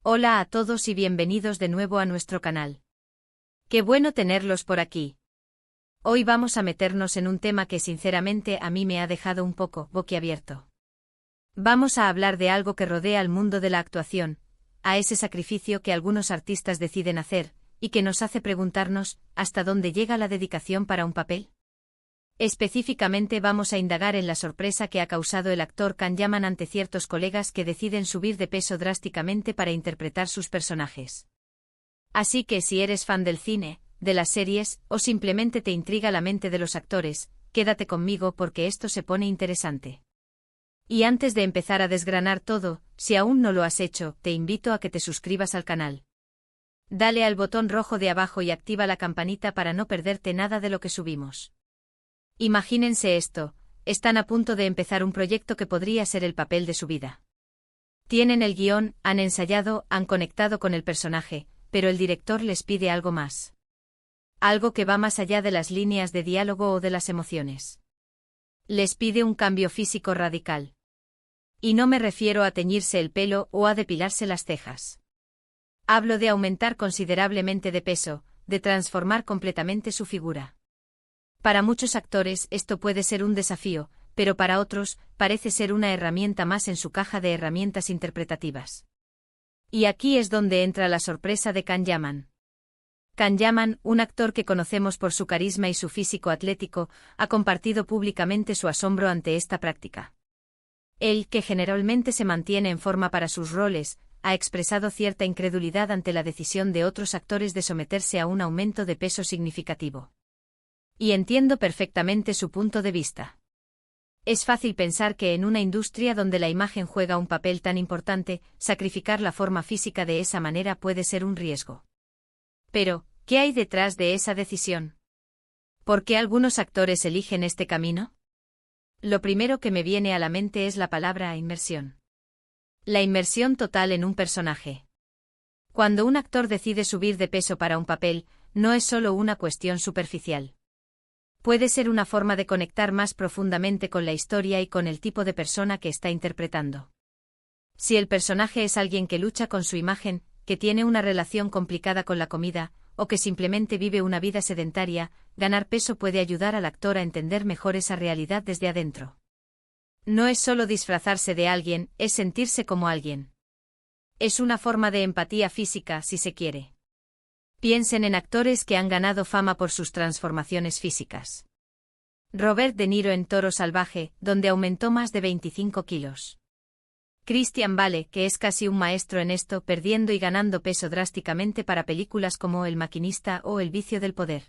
Hola a todos y bienvenidos de nuevo a nuestro canal. Qué bueno tenerlos por aquí. Hoy vamos a meternos en un tema que sinceramente a mí me ha dejado un poco boquiabierto. Vamos a hablar de algo que rodea al mundo de la actuación, a ese sacrificio que algunos artistas deciden hacer, y que nos hace preguntarnos, ¿hasta dónde llega la dedicación para un papel? Específicamente vamos a indagar en la sorpresa que ha causado el actor Can Yaman ante ciertos colegas que deciden subir de peso drásticamente para interpretar sus personajes. Así que si eres fan del cine, de las series, o simplemente te intriga la mente de los actores, quédate conmigo porque esto se pone interesante. Y antes de empezar a desgranar todo, si aún no lo has hecho, te invito a que te suscribas al canal. Dale al botón rojo de abajo y activa la campanita para no perderte nada de lo que subimos. Imagínense esto, están a punto de empezar un proyecto que podría ser el papel de su vida. Tienen el guión, han ensayado, han conectado con el personaje, pero el director les pide algo más. Algo que va más allá de las líneas de diálogo o de las emociones. Les pide un cambio físico radical. Y no me refiero a teñirse el pelo o a depilarse las cejas. Hablo de aumentar considerablemente de peso, de transformar completamente su figura. Para muchos actores esto puede ser un desafío, pero para otros parece ser una herramienta más en su caja de herramientas interpretativas. Y aquí es donde entra la sorpresa de Can Yaman. Can Yaman, un actor que conocemos por su carisma y su físico atlético, ha compartido públicamente su asombro ante esta práctica. Él, que generalmente se mantiene en forma para sus roles, ha expresado cierta incredulidad ante la decisión de otros actores de someterse a un aumento de peso significativo. Y entiendo perfectamente su punto de vista. Es fácil pensar que en una industria donde la imagen juega un papel tan importante, sacrificar la forma física de esa manera puede ser un riesgo. Pero, ¿qué hay detrás de esa decisión? ¿Por qué algunos actores eligen este camino? Lo primero que me viene a la mente es la palabra inmersión. La inmersión total en un personaje. Cuando un actor decide subir de peso para un papel, no es solo una cuestión superficial. Puede ser una forma de conectar más profundamente con la historia y con el tipo de persona que está interpretando. Si el personaje es alguien que lucha con su imagen, que tiene una relación complicada con la comida, o que simplemente vive una vida sedentaria, ganar peso puede ayudar al actor a entender mejor esa realidad desde adentro. No es solo disfrazarse de alguien, es sentirse como alguien. Es una forma de empatía física, si se quiere. Piensen en actores que han ganado fama por sus transformaciones físicas. Robert De Niro en Toro Salvaje, donde aumentó más de 25 kilos. Christian Bale, que es casi un maestro en esto, perdiendo y ganando peso drásticamente para películas como El maquinista o El vicio del poder.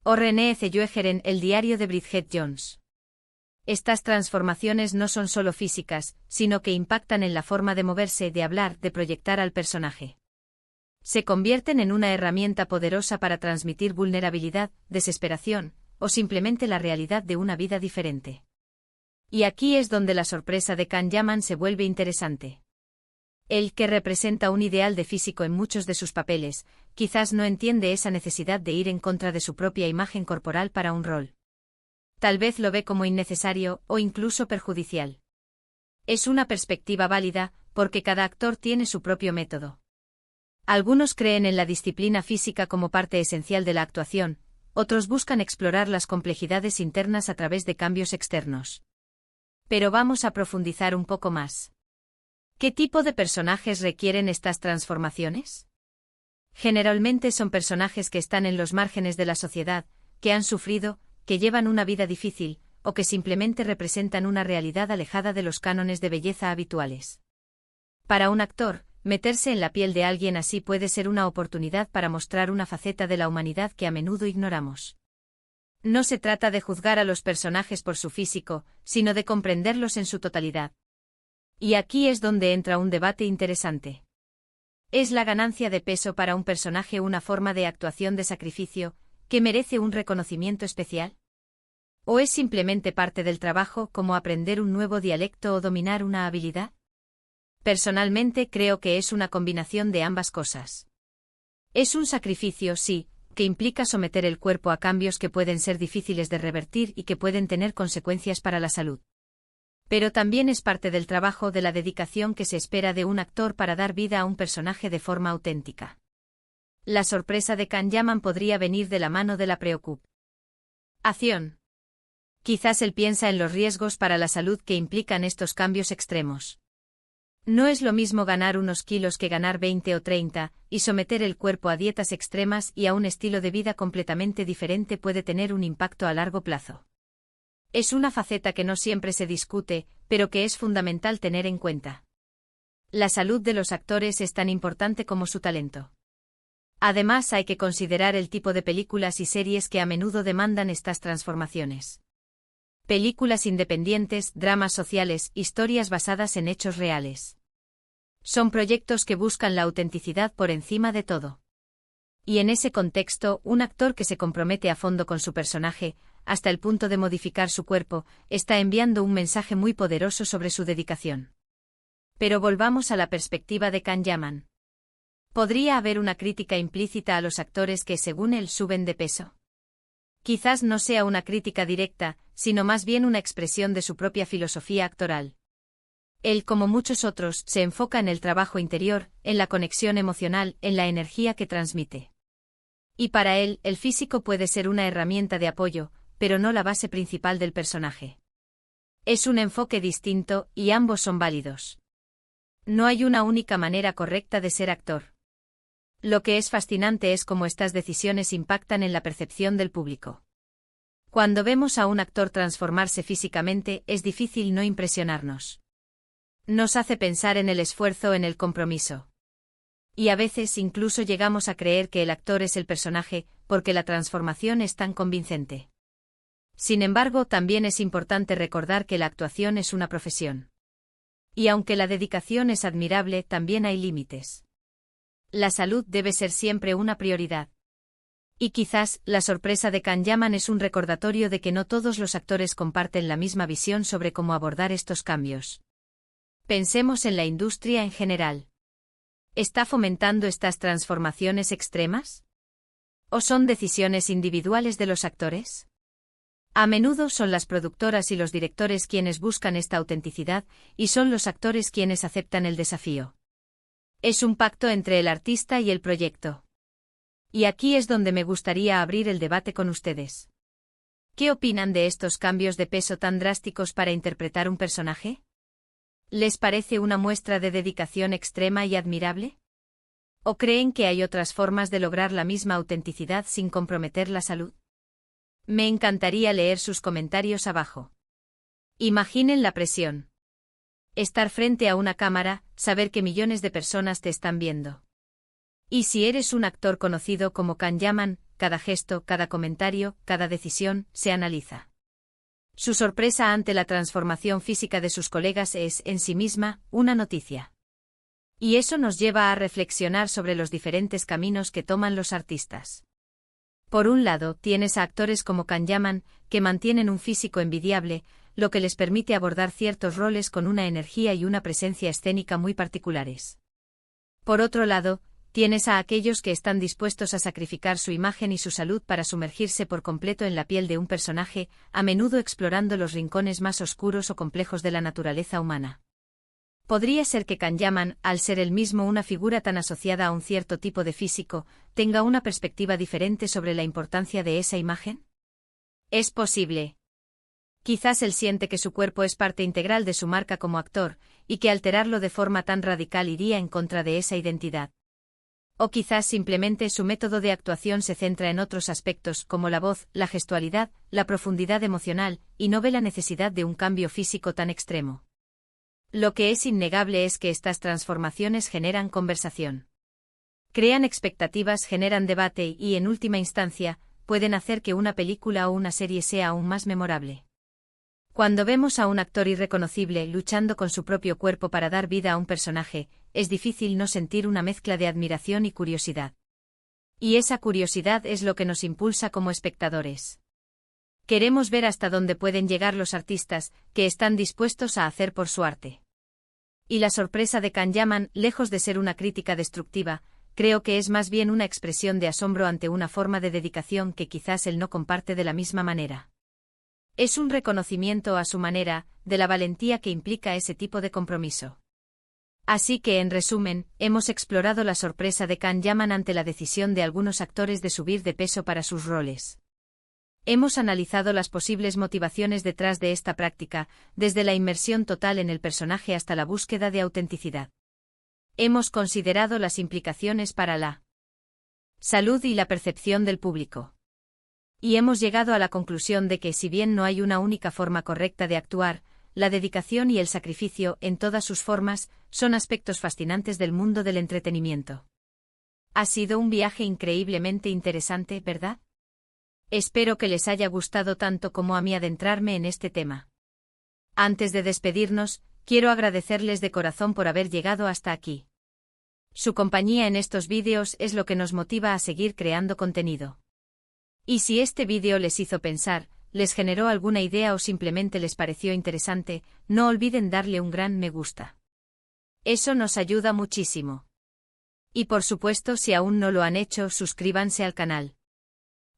O Renée Zellweger en El diario de Bridget Jones. Estas transformaciones no son solo físicas, sino que impactan en la forma de moverse, de hablar, de proyectar al personaje. Se convierten en una herramienta poderosa para transmitir vulnerabilidad, desesperación, o simplemente la realidad de una vida diferente. Y aquí es donde la sorpresa de Can Yaman se vuelve interesante. Él, que representa un ideal de físico en muchos de sus papeles, quizás no entiende esa necesidad de ir en contra de su propia imagen corporal para un rol. Tal vez lo ve como innecesario o incluso perjudicial. Es una perspectiva válida, porque cada actor tiene su propio método. Algunos creen en la disciplina física como parte esencial de la actuación, otros buscan explorar las complejidades internas a través de cambios externos. Pero vamos a profundizar un poco más. ¿Qué tipo de personajes requieren estas transformaciones? Generalmente son personajes que están en los márgenes de la sociedad, que han sufrido, que llevan una vida difícil, o que simplemente representan una realidad alejada de los cánones de belleza habituales. Para un actor, meterse en la piel de alguien así puede ser una oportunidad para mostrar una faceta de la humanidad que a menudo ignoramos. No se trata de juzgar a los personajes por su físico, sino de comprenderlos en su totalidad. Y aquí es donde entra un debate interesante. ¿Es la ganancia de peso para un personaje una forma de actuación de sacrificio, que merece un reconocimiento especial? ¿O es simplemente parte del trabajo, como aprender un nuevo dialecto o dominar una habilidad? Personalmente creo que es una combinación de ambas cosas. Es un sacrificio, sí, que implica someter el cuerpo a cambios que pueden ser difíciles de revertir y que pueden tener consecuencias para la salud. Pero también es parte del trabajo de la dedicación que se espera de un actor para dar vida a un personaje de forma auténtica. La sorpresa de Kanyaman podría venir de la mano de la preocupación. Quizás él piensa en los riesgos para la salud que implican estos cambios extremos. No es lo mismo ganar unos kilos que ganar 20 o 30, y someter el cuerpo a dietas extremas y a un estilo de vida completamente diferente puede tener un impacto a largo plazo. Es una faceta que no siempre se discute, pero que es fundamental tener en cuenta. La salud de los actores es tan importante como su talento. Además, hay que considerar el tipo de películas y series que a menudo demandan estas transformaciones. Películas independientes, dramas sociales, historias basadas en hechos reales. Son proyectos que buscan la autenticidad por encima de todo. Y en ese contexto, un actor que se compromete a fondo con su personaje, hasta el punto de modificar su cuerpo, está enviando un mensaje muy poderoso sobre su dedicación. Pero volvamos a la perspectiva de Kanyaman. ¿Podría haber una crítica implícita a los actores que, según él, suben de peso? Quizás no sea una crítica directa, sino más bien una expresión de su propia filosofía actoral. Él, como muchos otros, se enfoca en el trabajo interior, en la conexión emocional, en la energía que transmite. Y para él, el físico puede ser una herramienta de apoyo, pero no la base principal del personaje. Es un enfoque distinto, y ambos son válidos. No hay una única manera correcta de ser actor. Lo que es fascinante es cómo estas decisiones impactan en la percepción del público. Cuando vemos a un actor transformarse físicamente, es difícil no impresionarnos. Nos hace pensar en el esfuerzo, en el compromiso. Y a veces incluso llegamos a creer que el actor es el personaje, porque la transformación es tan convincente. Sin embargo, también es importante recordar que la actuación es una profesión. Y aunque la dedicación es admirable, también hay límites. La salud debe ser siempre una prioridad. Y quizás, la sorpresa de Kanyaman es un recordatorio de que no todos los actores comparten la misma visión sobre cómo abordar estos cambios. Pensemos en la industria en general. ¿Está fomentando estas transformaciones extremas? ¿O son decisiones individuales de los actores? A menudo son las productoras y los directores quienes buscan esta autenticidad, y son los actores quienes aceptan el desafío. Es un pacto entre el artista y el proyecto. Y aquí es donde me gustaría abrir el debate con ustedes. ¿Qué opinan de estos cambios de peso tan drásticos para interpretar un personaje? ¿Les parece una muestra de dedicación extrema y admirable? ¿O creen que hay otras formas de lograr la misma autenticidad sin comprometer la salud? Me encantaría leer sus comentarios abajo. Imaginen la presión. Estar frente a una cámara, saber que millones de personas te están viendo. Y si eres un actor conocido como Kanyaman, cada gesto, cada comentario, cada decisión, se analiza. Su sorpresa ante la transformación física de sus colegas es, en sí misma, una noticia. Y eso nos lleva a reflexionar sobre los diferentes caminos que toman los artistas. Por un lado, tienes a actores como Kanyaman, que mantienen un físico envidiable, lo que les permite abordar ciertos roles con una energía y una presencia escénica muy particulares. Por otro lado, tienes a aquellos que están dispuestos a sacrificar su imagen y su salud para sumergirse por completo en la piel de un personaje, a menudo explorando los rincones más oscuros o complejos de la naturaleza humana. ¿Podría ser que Kanyaman, al ser él mismo una figura tan asociada a un cierto tipo de físico, tenga una perspectiva diferente sobre la importancia de esa imagen? Es posible. Quizás él siente que su cuerpo es parte integral de su marca como actor, y que alterarlo de forma tan radical iría en contra de esa identidad. O quizás simplemente su método de actuación se centra en otros aspectos como la voz, la gestualidad, la profundidad emocional, y no ve la necesidad de un cambio físico tan extremo. Lo que es innegable es que estas transformaciones generan conversación. Crean expectativas, generan debate y, en última instancia, pueden hacer que una película o una serie sea aún más memorable. Cuando vemos a un actor irreconocible luchando con su propio cuerpo para dar vida a un personaje, es difícil no sentir una mezcla de admiración y curiosidad. Y esa curiosidad es lo que nos impulsa como espectadores. Queremos ver hasta dónde pueden llegar los artistas, que están dispuestos a hacer por su arte. Y la sorpresa de Kanyaman, lejos de ser una crítica destructiva, creo que es más bien una expresión de asombro ante una forma de dedicación que quizás él no comparte de la misma manera. Es un reconocimiento a su manera, de la valentía que implica ese tipo de compromiso. Así que, en resumen, hemos explorado la sorpresa de Can Yaman ante la decisión de algunos actores de subir de peso para sus roles. Hemos analizado las posibles motivaciones detrás de esta práctica, desde la inmersión total en el personaje hasta la búsqueda de autenticidad. Hemos considerado las implicaciones para la salud y la percepción del público. Y hemos llegado a la conclusión de que, si bien no hay una única forma correcta de actuar, la dedicación y el sacrificio, en todas sus formas, son aspectos fascinantes del mundo del entretenimiento. Ha sido un viaje increíblemente interesante, ¿verdad? Espero que les haya gustado tanto como a mí adentrarme en este tema. Antes de despedirnos, quiero agradecerles de corazón por haber llegado hasta aquí. Su compañía en estos vídeos es lo que nos motiva a seguir creando contenido. Y si este vídeo les hizo pensar, les generó alguna idea o simplemente les pareció interesante, no olviden darle un gran me gusta. Eso nos ayuda muchísimo. Y por supuesto, si aún no lo han hecho, suscríbanse al canal.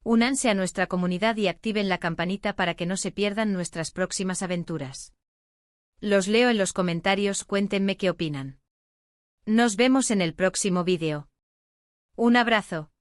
Únanse a nuestra comunidad y activen la campanita para que no se pierdan nuestras próximas aventuras. Los leo en los comentarios, cuéntenme qué opinan. Nos vemos en el próximo vídeo. Un abrazo.